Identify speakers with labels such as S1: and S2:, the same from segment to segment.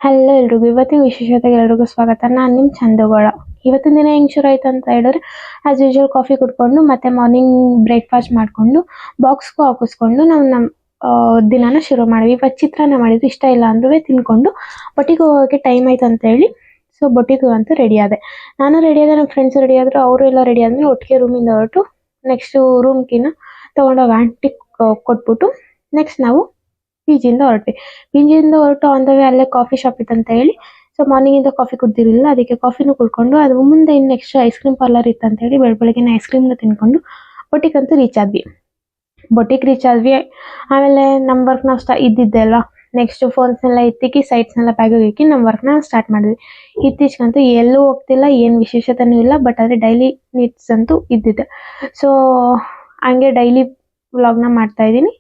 S1: Hello ಎಲ್ರಿಗೂ ಇವತ್ತಿನ ವಿಶೇಷತೆಗೆ ಎಲ್ರಿಗೂ ಸ್ವಾಗತ. ನಾನು ನಿಮ್ಮ ಚಂದಗೌಡ. ಇವತ್ತಿನ ದಿನ ಹೆಂಗ್ ಶುರು ಆಯ್ತು ಅಂತ ಹೇಳಿದ್ರೆ ಆಸ್ ಯೂಶುವಲ್ ಕಾಫಿ ಕುಡ್ಕೊಂಡು ಮತ್ತೆ ಮಾರ್ನಿಂಗ್ ಬ್ರೇಕ್ಫಾಸ್ಟ್ ಮಾಡಿಕೊಂಡು ಬಾಕ್ಸ್ಗೂ ಹಾಕಿಸ್ಕೊಂಡು ನಾವು ನಮ್ಮ ದಿನಾನ ಶುರು ಮಾಡಿದ್ವಿ. ಇವತ್ತು ಚಿತ್ರಾನ್ನ ಮಾಡಿದ್ವಿ. ಇಷ್ಟ ಇಲ್ಲ ಅಂದ್ರೂ ತಿನ್ಕೊಂಡು ಬೊಟ್ಟಿಗೆ ಹೋಗೋಕ್ಕೆ ಟೈಮ್ ಆಯ್ತು ಅಂತ ಹೇಳಿ ಸೊ ಬೊಟ್ಟಿಗೆ ಅಂತೂ ರೆಡಿ ಆದೆ. ನಾನು ರೆಡಿ ಆದೆ, ನಮ್ಮ ಫ್ರೆಂಡ್ಸ್ ರೆಡಿ ಆದರು, ಅವರು ಎಲ್ಲ ರೆಡಿ ಆದ್ಮೇಲೆ ಒಟ್ಟಿಗೆ ರೂಮಿಂದ ಹೊರಟು ನೆಕ್ಸ್ಟು ರೂಮ್ಗಿನ ತೊಗೊಂಡೋಗಿ ಆಂಟಿಗೆ ಕೊಟ್ಬಿಟ್ಟು ನೆಕ್ಸ್ಟ್ ನಾವು ಪಿಜಿಯಿಂದ ಹೊರಟ್ವಿ. ಪಿಜಿಯಿಂದ ಹೊರಟು ಆನ್ ದ ವೇ ಅಲ್ಲೇ ಕಾಫಿ ಶಾಪ್ ಇತ್ತಂತ ಹೇಳಿ ಸೊ ಮಾರ್ನಿಂಗಿಂದ ಕಾಫಿ ಕುಡ್ದಿರಲಿಲ್ಲ, ಅದಕ್ಕೆ ಕಾಫಿನೂ ಕುಡ್ಕೊಂಡು ಅದು ಮುಂದೆ ಇನ್ನು ನೆಕ್ಸ್ಟ್ ಐಸ್ ಕ್ರೀಮ್ ಪಾರ್ಲರ್ ಇತ್ತಂತ ಹೇಳಿ ಬೆಳಗ್ಗೆನೇ ಐಸ್ ಕ್ರೀಮ್ನ ತಿನ್ಕೊಂಡು ಬೊಟ್ಟಿಗಂತೂ ರೀಚ್ ಆದ್ವಿ. ಬೊಟ್ಟಿಗೆ ರೀಚ್ ಆದ್ವಿ. ಆಮೇಲೆ ನಮ್ಮ ವರ್ಕ್ ನಾವು ಇದ್ದಿದ್ದೆ ಅಲ್ವಾ, ನೆಕ್ಸ್ಟ್ ಫೋನ್ಸ್ನೆಲ್ಲ ಎತ್ತಿಕ್ಕಿ ಸೈಟ್ಸ್ನೆಲ್ಲ ಬ್ಯಾಗಿಗೆ ಇಕ್ಕಿ ನಮ್ಮ ವರ್ಕ್ನ ಸ್ಟಾರ್ಟ್ ಮಾಡಿದ್ವಿ. ಇತ್ತೀಚೆಗಂತೂ ಎಲ್ಲೂ ಹೋಗ್ತಿಲ್ಲ, ಏನು ವಿಶೇಷತೆನೂ ಇಲ್ಲ, ಬಟ್ ಆದರೆ ಡೈಲಿ ನೀಡ್ಸ್ ಅಂತೂ ಇದ್ದಿದ್ದೆ. ಸೊ ಹಂಗೆ ಡೈಲಿ ವ್ಲಾಗ್ನ ಮಾಡ್ತಾ ಇದ್ದೀನಿ.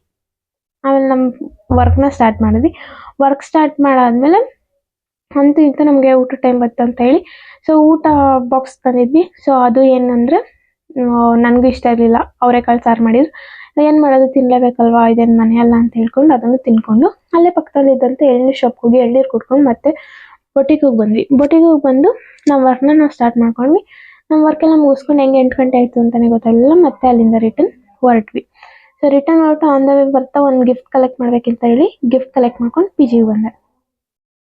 S1: ಆಮೇಲೆ ನಮ್ಮ ವರ್ಕ್ನ ಸ್ಟಾರ್ಟ್ ಮಾಡಿದ್ವಿ. ವರ್ಕ್ ಸ್ಟಾರ್ಟ್ ಮಾಡಾದ್ಮೇಲೆ ಅಂತೂ ಇಂತೂ ನಮಗೆ ಊಟ ಟೈಮ್ ಬಂತು ಅಂತ ಹೇಳಿ ಸೊ ಊಟ ಬಾಕ್ಸ್ ತಂದಿದ್ವಿ. ಸೊ ಅದು ಏನಂದರೆ ನನಗೂ ಇಷ್ಟ ಇರಲಿಲ್ಲ, ಅವರೆಕಾಳು ಸಾರು ಮಾಡಿದ್ರು. ಏನು ಮಾಡೋದು, ತಿನ್ನಲೇಬೇಕಲ್ವಾ, ಇದೇನು ಮನೆ ಅಲ್ಲ ಅಂತ ಹೇಳ್ಕೊಂಡು ಅದನ್ನು ತಿನ್ಕೊಂಡು ಅಲ್ಲೇ ಪಕ್ಕದಲ್ಲಿದ್ದಂತೆ ಎಳ್ನೀರು ಶಾಪ್ಗೆ ಹೋಗಿ ಎಳ್ನೀರು ಕುಡ್ಕೊಂಡು ಮತ್ತೆ ಬೊಟ್ಟಿಗೆ ಹೋಗಿ ಬಂದ್ವಿ. ಬೊಟ್ಟಿಗೆ ಹೋಗಿ ಬಂದು ನಮ್ಮ ವರ್ಕ್ನ ನಾವು ಸ್ಟಾರ್ಟ್ ಮಾಡ್ಕೊಂಡ್ವಿ. ನಮ್ಮ ವರ್ಕೆಲ್ಲ ಮುಗಿಸ್ಕೊಂಡು ಹೆಂಗೆ 8 ಗಂಟೆ ಆಯಿತು ಅಂತಲೇ ಗೊತ್ತಾಗಲಿಲ್ಲ. ಮತ್ತೆ ಅಲ್ಲಿಂದ ರಿಟರ್ನ್ ಹೊರಟ್ವಿ. ಸೊ ರಿಟರ್ನ್ ಹೊರಟು ಆನ್ ದ ವೇ ಬರ್ತಾ ಒಂದು ಗಿಫ್ಟ್ ಕಲೆಕ್ಟ್ ಮಾಡ್ಬೇಕಂತ ಹೇಳಿ ಗಿಫ್ಟ್ ಕಲೆಕ್ಟ್ ಮಾಡ್ಕೊಂಡು ಪಿ ಜಿಗೆ ಬಂದೆ.